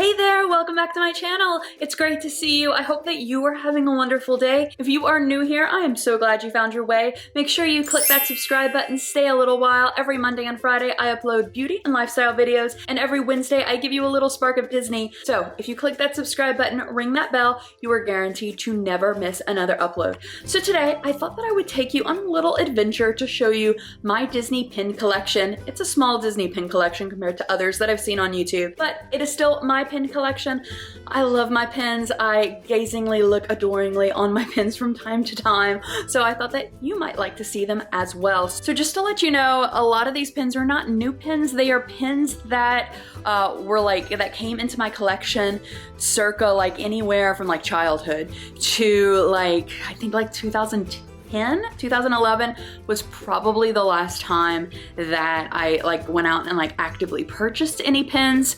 Hey there, welcome back to my channel. It's great to see you. I hope that you are having a wonderful day. If you are new here, I am so glad you found your way. Make sure you click that subscribe button, stay a little while. Every Monday and Friday, I upload beauty and lifestyle videos, and every Wednesday, I give you a little spark of Disney. So if you click that subscribe button, ring that bell, you are guaranteed to never miss another upload. So today, I thought that I would take you on a little adventure to show you my Disney pin collection. It's a small Disney pin collection compared to others that I've seen on YouTube, but it is still my pin collection. I love my pins. I gazingly look adoringly on my pins from time to time, so I thought that you might like to see them as well. So just to let you know, a lot of these pins are not new pins. They are pins that that came into my collection circa like anywhere from like childhood to like, I think like 2011 was probably the last time that I like went out and like actively purchased any pins,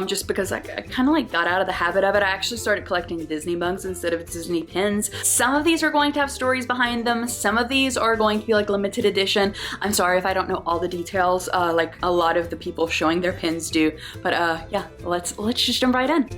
just because I kind of like got out of the habit of it. I actually started collecting Disney mugs instead of Disney pins. Some of these are going to have stories behind them. Some of these are going to be like limited edition. I'm sorry if I don't know all the details, like a lot of the people showing their pins do, but yeah, let's just jump right in.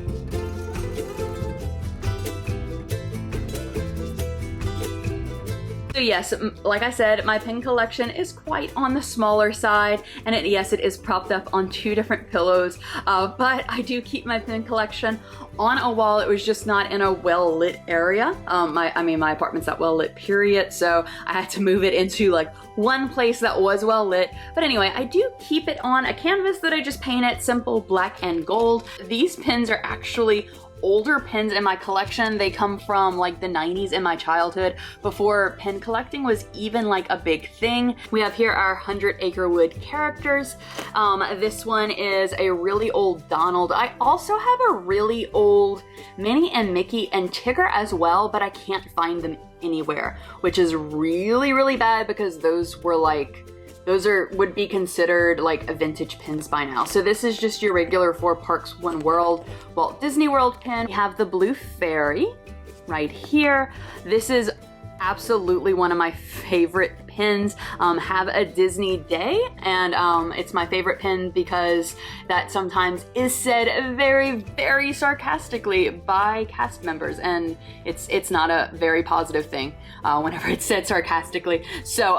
So yes, like I said, my pin collection is quite on the smaller side, and yes, it is propped up on two different pillows, but I do keep my pin collection on a wall. It was just not in a well-lit area. My apartment's not well-lit, period, so I had to move it into like one place that was well-lit. But anyway, I do keep it on a canvas that I just painted simple black and gold. These pins are actually older pins in my collection. They come from like the 90s in my childhood, before pin collecting was even like a big thing. We have here our 100 Acre Wood characters. This one is a really old Donald. I also have a really old Minnie and Mickey and Tigger as well, but I can't find them anywhere, which is really, really bad because those were like, would be considered like a vintage pins by now. So this is just your regular 4 Parks, 1 World Walt Disney World pin. We have the Blue Fairy right here. This is absolutely one of my favorite pins. Have a Disney Day, and it's my favorite pin because that sometimes is said very, very sarcastically by cast members, and it's not a very positive thing whenever it's said sarcastically. So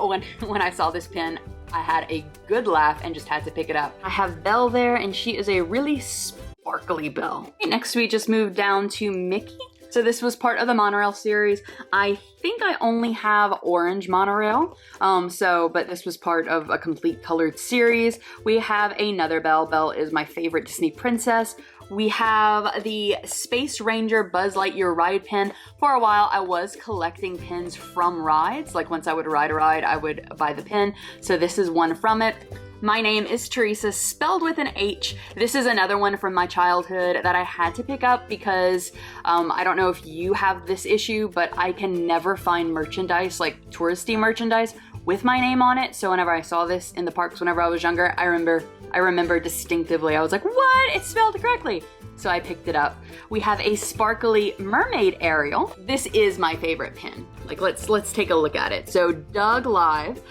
when I saw this pin, I had a good laugh and just had to pick it up. I have Belle there, and she is a really sparkly Belle. Next, we just moved down to Mickey. So this was part of the monorail series. I think I only have orange monorail, but this was part of a complete colored series. We have another Belle. Belle is my favorite Disney princess. We have the Space Ranger Buzz Lightyear ride pin. For a while, I was collecting pins from rides. Like once I would ride a ride, I would buy the pin. So this is one from it. My name is Teresa, spelled with an H. This is another one from my childhood that I had to pick up because I don't know if you have this issue, but I can never find merchandise, like touristy merchandise, with my name on it. So whenever I saw this in the parks whenever I was younger, I remember distinctively, I was like, what? It's spelled correctly. So I picked it up. We have a sparkly mermaid Ariel. This is my favorite pin. Like let's take a look at it. So Doug Live,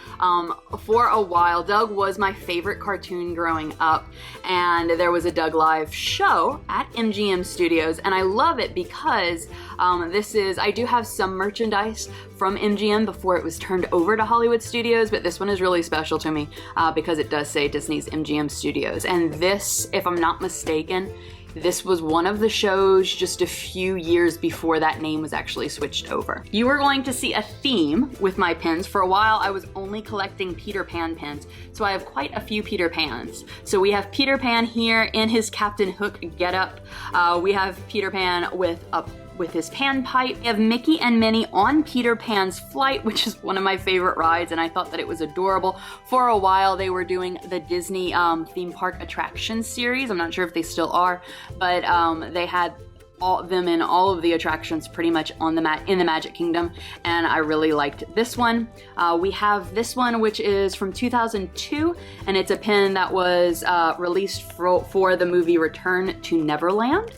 for a while, Doug was my favorite cartoon growing up, and there was a Doug Live show at MGM Studios, and I love it because I do have some merchandise from MGM before it was turned over to Hollywood Studios, but this one is really special to me because it does say Disney's MGM Studios. And this, if I'm not mistaken, this was one of the shows just a few years before that name was actually switched over. You are going to see a theme with my pins. For a while, I was only collecting Peter Pan pins, so I have quite a few Peter Pans. So we have Peter Pan here in his Captain Hook getup. We have Peter Pan with his pan pipe. We have Mickey and Minnie on Peter Pan's Flight, which is one of my favorite rides, and I thought that it was adorable. For a while, they were doing the Disney theme park attractions series. I'm not sure if they still are, but they had them in all of the attractions pretty much in the Magic Kingdom, and I really liked this one. We have this one, which is from 2002, and it's a pin that was released for the movie Return to Neverland.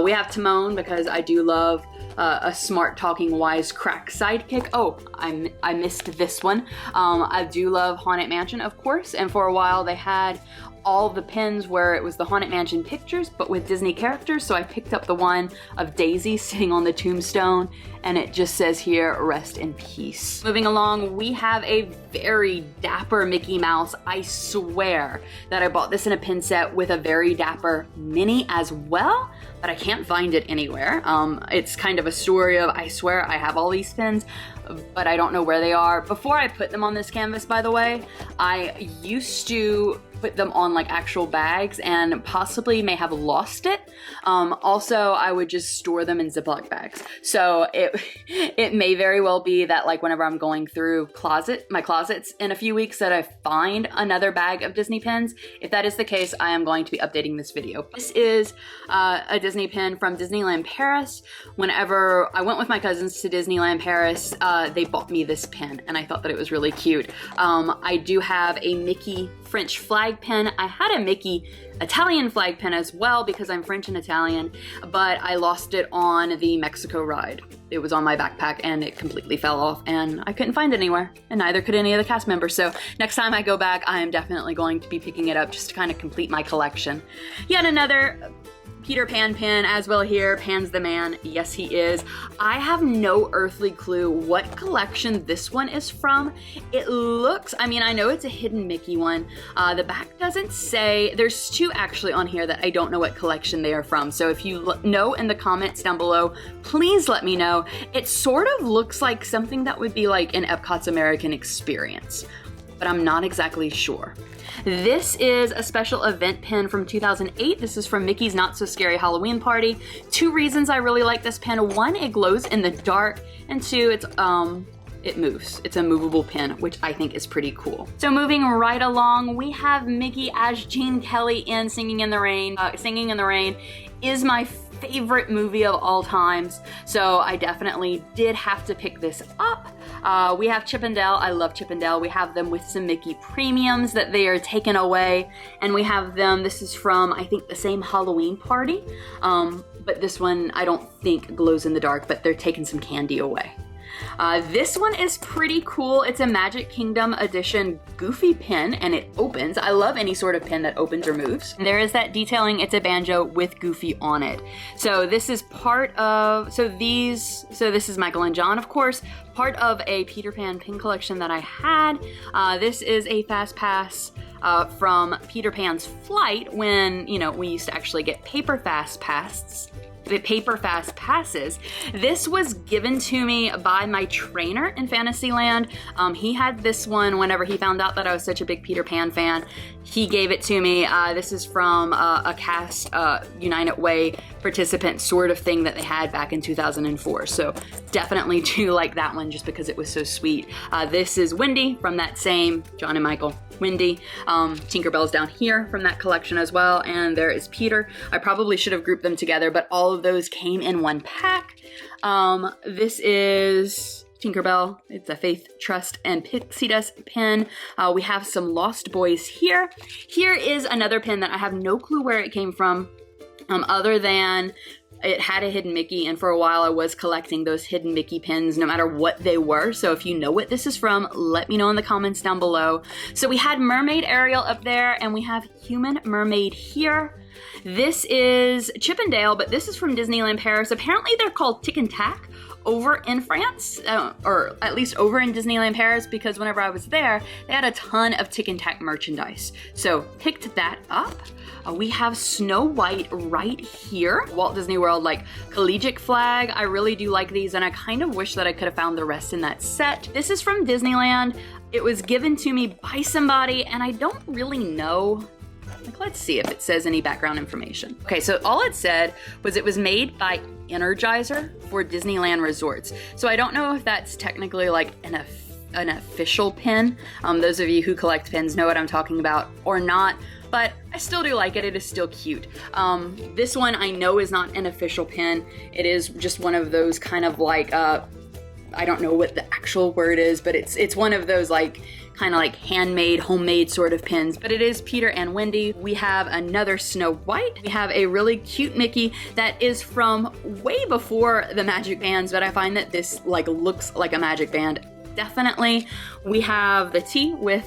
We have Timon because I do love a smart talking wisecrack sidekick. Oh, I missed this one. I do love Haunted Mansion, of course, and for a while they had all the pins where it was the Haunted Mansion pictures, but with Disney characters. So I picked up the one of Daisy sitting on the tombstone, and it just says here, rest in peace. Moving along, we have a very dapper Mickey Mouse. I swear that I bought this in a pin set with a very dapper Minnie as well, but I can't find it anywhere. It's kind of a story of, I swear I have all these pins, but I don't know where they are. Before I put them on this canvas, by the way, I used to put them on like actual bags and possibly may have lost it. Also, I would just store them in Ziploc bags. So it may very well be that like whenever I'm going through my closets in a few weeks that I find another bag of Disney pins. If that is the case, I am going to be updating this video. This is a Disney pin from Disneyland Paris. Whenever I went with my cousins to Disneyland Paris, they bought me this pin and I thought that it was really cute. I do have a Mickey French flag pin. I had a Mickey Italian flag pin as well because I'm French and Italian, but I lost it on the Mexico ride. It was on my backpack and it completely fell off and I couldn't find it anywhere, and neither could any of the cast members. So next time I go back, I am definitely going to be picking it up just to kind of complete my collection. Yet another Peter Pan pin as well here. Pan's the man. Yes, he is. I have no earthly clue what collection this one is from. It looks, I mean, I know it's a hidden Mickey one. The back doesn't say. There's two actually on here that I don't know what collection they are from. So if you know in the comments down below, please let me know. It sort of looks like something that would be like in Epcot's American Experience, but I'm not exactly sure. This is a special event pin from 2008. This is from Mickey's Not So Scary Halloween Party. Two reasons I really like this pin. One, it glows in the dark, and two, it moves. It's a movable pin, which I think is pretty cool. So moving right along, we have Mickey as Gene Kelly in Singing in the Rain. Singing in the Rain is my favorite movie of all times, so I definitely did have to pick this up. We have Chip 'n Dale. I love Chip 'n Dale. We have them with some Mickey premiums that they are taken away, and we have them, this is from, I think, the same Halloween Party, but this one I don't think glows in the dark, but they're taking some candy away. This one is pretty cool. It's a Magic Kingdom edition Goofy pin, and it opens. I love any sort of pin that opens or moves. There is that detailing. It's a banjo with Goofy on it. So this is part of, so this is Michael and John, of course, part of a Peter Pan pin collection that I had. This is a Fast Pass from Peter Pan's flight when, you know, we used to actually get paper Fast Passes. The paper Fast Passes. This was given to me by my trainer in Fantasyland. He had this one whenever he found out that I was such a big Peter Pan fan. He gave it to me. This is from a Cast United Way participant sort of thing that they had back in 2004. So definitely do like that one just because it was so sweet. This is Wendy from that same John and Michael. Wendy. Tinkerbell's down here from that collection as well, and there is Peter. I probably should have grouped them together, but all of those came in one pack. This is Tinkerbell. It's a Faith, Trust, and Pixie Dust pin. We have some Lost Boys here. Here is another pin that I have no clue where it came from, other than it had a hidden Mickey, and for a while I was collecting those hidden Mickey pins no matter what they were. So if you know what this is from, let me know in the comments down below. So we had Mermaid Ariel up there, and we have Human Mermaid here. This is Chip 'n Dale, but this is from Disneyland Paris. Apparently they're called Tic and Tac over in France, or at least over in Disneyland Paris, because whenever I was there, they had a ton of Tic and Tac merchandise. So picked that up. We have Snow White right here. Walt Disney World, like, collegiate flag. I really do like these, and I kind of wish that I could have found the rest in that set. This is from Disneyland. It was given to me by somebody, and I don't really know. Like, let's see if it says any background information. Okay, so all it said was it was made by Energizer for Disneyland Resorts. So I don't know if that's technically like an official pin. Those of you who collect pins know what I'm talking about or not, but I still do like it. It is still cute. This one I know is not an official pin. It is just one of those kind of like, I don't know what the actual word is, but it's one of those like kind of like handmade, homemade sort of pins, but it is Peter and Wendy. We have another Snow White. We have a really cute Mickey that is from way before the Magic Bands, but I find that this like looks like a Magic Band. Definitely. We have the T with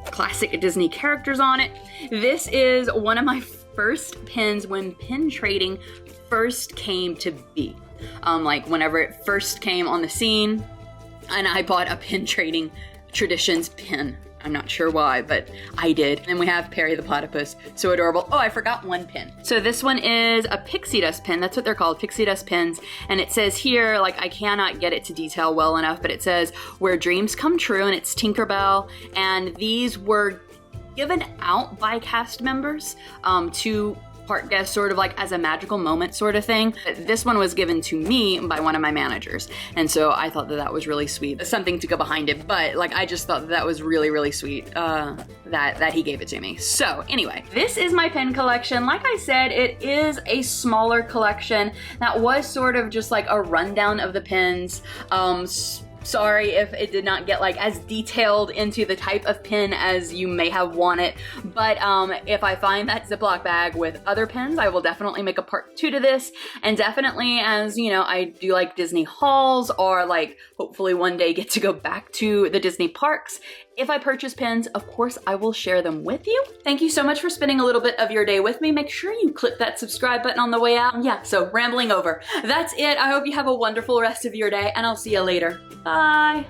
classic Disney characters on it. This is one of my first pins when pin trading first came to be. Like whenever it first came on the scene, and I bought a pin trading traditions pin. I'm not sure why, but I did. And we have Perry the Platypus, so adorable. Oh, I forgot one pin. So this one is a pixie dust pin. That's what they're called, pixie dust pins. And it says here, like I cannot get it to detail well enough, but it says where dreams come true, and it's Tinkerbell. And these were given out by cast members to park guests, sort of like as a magical moment sort of thing. This one was given to me by one of my managers, and so I thought that that was really sweet. Something to go behind it, but like I just thought that that was really, really sweet that he gave it to me. So anyway, this is my pin collection. Like I said, it is a smaller collection. That was sort of just like a rundown of the pins. Sorry if it did not get like as detailed into the type of pin as you may have wanted, but if I find that Ziploc bag with other pins, I will definitely make a part 2 to this. And definitely, as you know, I do like Disney hauls, or like hopefully one day get to go back to the Disney parks. If I purchase pins, of course, I will share them with you. Thank you so much for spending a little bit of your day with me. Make sure you click that subscribe button on the way out. Yeah, so rambling over. That's it. I hope you have a wonderful rest of your day, and I'll see you later. Bye.